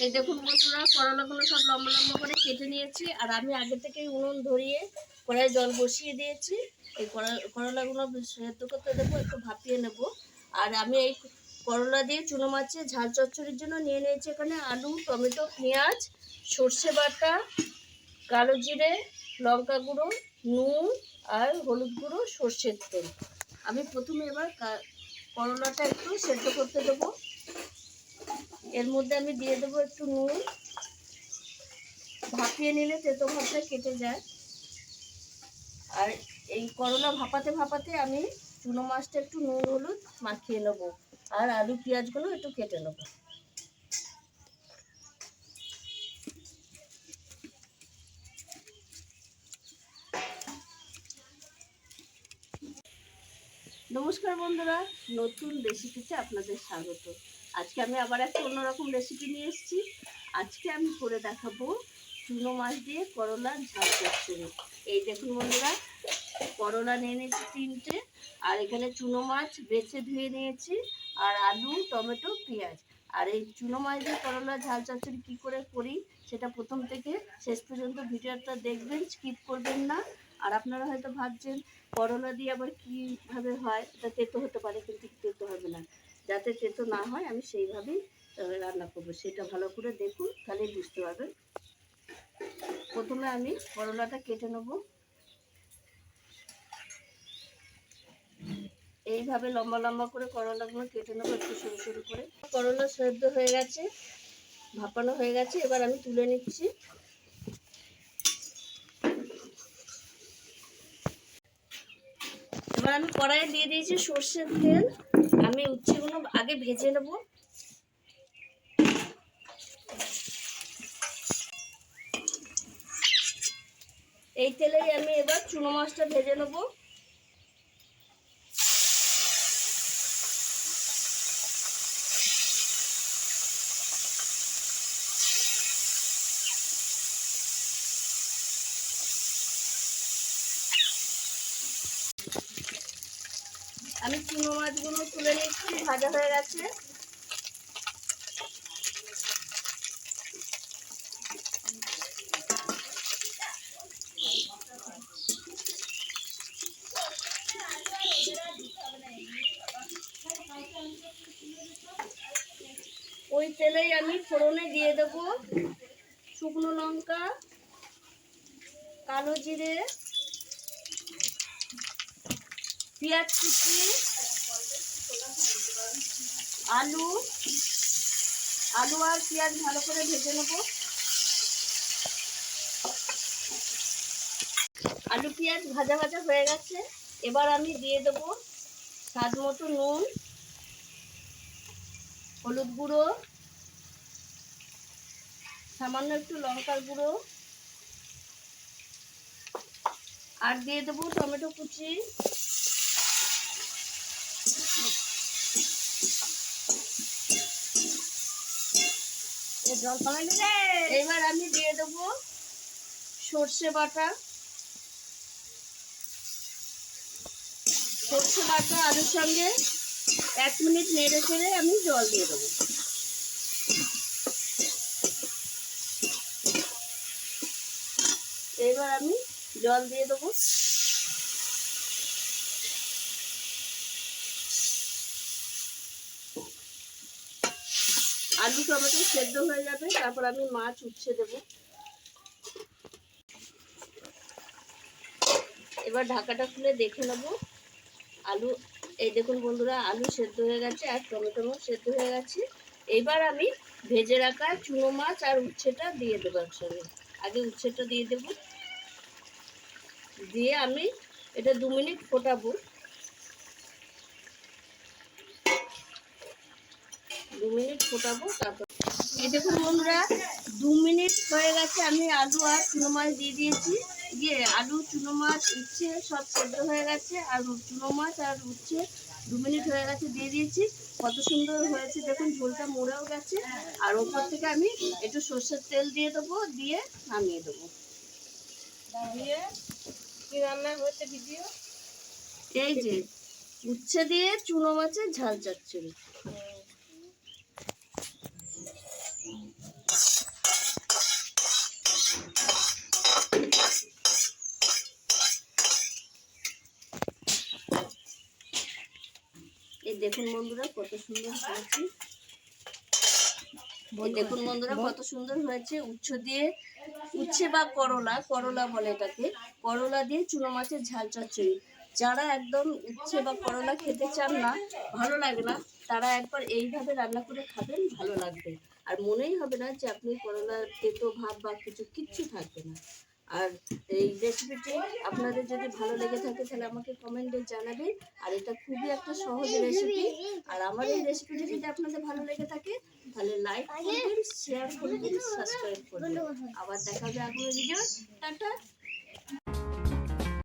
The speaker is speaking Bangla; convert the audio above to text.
এই দেখুন বন্ধুরা, করলাগুলো সব লম্বা লম্বা করে কেটে নিয়েছি। আর আমি আগে থেকেই উনুন ধরিয়ে কড়াই জল বসিয়ে দিয়েছি। এই করলাগুলো সেদ্ধ করতে দেবো, একটু ভাপিয়ে নেব। আর আমি এই করলা দিয়ে চুনো মাছের ঝাল চচ্চড়ির জন্য নিয়ে নিয়েছি এখানে আলু, টমেটো, পেঁয়াজ, সর্ষে বাটা, কালো জিরে, লঙ্কা গুঁড়ো, নুন আর হলুদ গুঁড়ো, সর্ষের তেল। আমি প্রথমে এবার করলাটা একটু সেদ্ধ করতে দেবো। এর মধ্যে আমি দিয়ে দেবো একটু নুন। ভাপিয়ে নিলে তেতো ভাবটা কেটে যায়। আর এই করলা ভাপাতে ভাপাতে আমি চুনো মাছটা একটু নুন হলুদ মাখিয়ে নেবো। আর আলু পেঁয়াজগুলো একটু কেটে নেবো। নমস্কার বন্ধুরা, নতুন রেসিপিতে আপনাদের স্বাগত। আজকে আমি আবার একটা অন্যরকম রেসিপি নিয়ে এসেছি। আজকে আমি করে দেখাবো চুনো মাছ দিয়ে করলার ঝাল চচ্চড়ি। এই দেখুন বন্ধুরা, করলা নিয়ে নিয়েছি 3টে। আর এখানে চুনো মাছ বেছে ধুয়ে নিয়েছি। আর আলু, টমেটো, পেঁয়াজ। আর এই চুনো মাছ দিয়ে করলার ঝাল চচ্চড়ি কী করে করি সেটা প্রথম থেকে শেষ পর্যন্ত ভিডিওটা দেখবেন, স্কিপ করবেন না। আর আপনারা হয়তো ভাবছেন করলা দিয়ে আবার কীভাবে হয়, এটা তেতো হতে পারে, কিন্তু তেতো হবে না। যাতে তেতো না হয় আমি সেইভাবেই রান্না করবো, সেটা ভালো করে দেখুন, তাহলেই বুঝতে পারবেন। প্রথমে আমি করলাটা কেটে নেবো এইভাবে লম্বা লম্বা করে। করলাগুলো কেটে নেবো একটু সরু সরু করে। করলা সেদ্ধ হয়ে গেছে, ভাপানো হয়ে গেছে, এবার আমি তুলে নিচ্ছি। এবার আমি কড়াইয়ে দিয়ে দিয়েছি সর্ষের তেল। আমি উচ্ছেগুলো আগে ভেজে নেব। এই তেলেই আমি এবার চুনো মাছটা ভেজে নেব। আমি চুনো মাছগুলো তুলে নিচ্ছি, ভাজা হয়ে গেছে। ওই তেলেই আমি ফোড়নে দিয়ে দেব শুকনো লঙ্কা, কালো জিরে, পেঁয়াজ কুচি, আলু আলু আর পেঁয়াজ ভালো করে ভেজে নেব। আলু পেঁয়াজ ভাজা ভাজা হয়ে গেছে। এবার আমি দিয়ে দেবো স্বাদ মতো নুন, হলুদ গুঁড়ো, সামান্য একটু লঙ্কার গুঁড়ো, আর দিয়ে দেবো টমেটো কুচি। এবার আমি দিয়ে দেবো সর্ষে বাটা। সর্ষে বাটা আলুর সঙ্গে 1 মিনিট নেড়ে চেড়ে আমি জল দিয়ে দেবো। এবার আমি জল দিয়ে দেবো। আলু টমেটো সেদ্ধ হয়ে যাবে, তারপর আমি মাছ উচ্ছে দেবো। এবার ঢাকাটা খুলে দেখে নেব আলু। এই দেখুন বন্ধুরা, আলু সেদ্ধ হয়ে গেছে আর টমেটো সেদ্ধ হয়ে গেছে। এবার আমি ভেজে রাখা চুনো মাছ আর উচ্ছেটা দিয়ে দেবো একসঙ্গে। আগে উচ্ছেটা দিয়ে দেব, দিয়ে আমি এটা 2 মিনিট ফোটাবো। 2 মিনিট ফোটাবো, তারপর এই দেখুন বন্ধুরা 2 মিনিট হয়ে গেছে। আমি আলু আর চুনো মাছ দিয়ে দিয়েছি। আলু, চুনো মাছ, উচ্ছে সব সেদ্ধ হয়ে গেছে। আর চুনো মাছ আর উচ্ছে 2 মিনিট হয়ে গেছে দিয়ে দিয়েছি। কত সুন্দর হয়েছে দেখুন, ঝোলটা মরেও গেছে। আর ওপর থেকে আমি একটু সর্ষের তেল দিয়ে দেবো, দিয়ে নামিয়ে দেবো। দিয়ে কি রান্না হয়েছে ভিডিও? এই যে উচ্ছে দিয়ে চুনো মাছের ঝাল চচ্চড়ি। এই দেখুন বন্ধুরা কত সুন্দর হয়েছে। এই দেখুন বন্ধুরা কত সুন্দর হয়েছে। উচ্ছে বা করলা বলে এটাকে, করলা দিয়ে চুনো মাছের ঝাল চচ্চড়ি। যারা একদম উচ্ছে বা করলা খেতে চান না, ভালো লাগে না, তারা একবার এইভাবে রান্না করে খাবেন, ভালো লাগবে। আর মনেই হবে না যে আপনি করলার তেতো ভাব বা কিচ্ছু থাকবে না। আর এই রেসিপিটি আপনাদের যদি ভালো লেগে থাকে তাহলে আমাকে কমেন্টে জানাবেন। আর এটা খুবই একটা সহজ রেসিপি। আর আমার এই রেসিপিটি যদি আপনাদের ভালো লেগে থাকে তাহলে লাইক করবেন, শেয়ার করবেন, সাবস্ক্রাইব করবেন। আবার দেখা হবে আগামী ভিডিও। টাটা।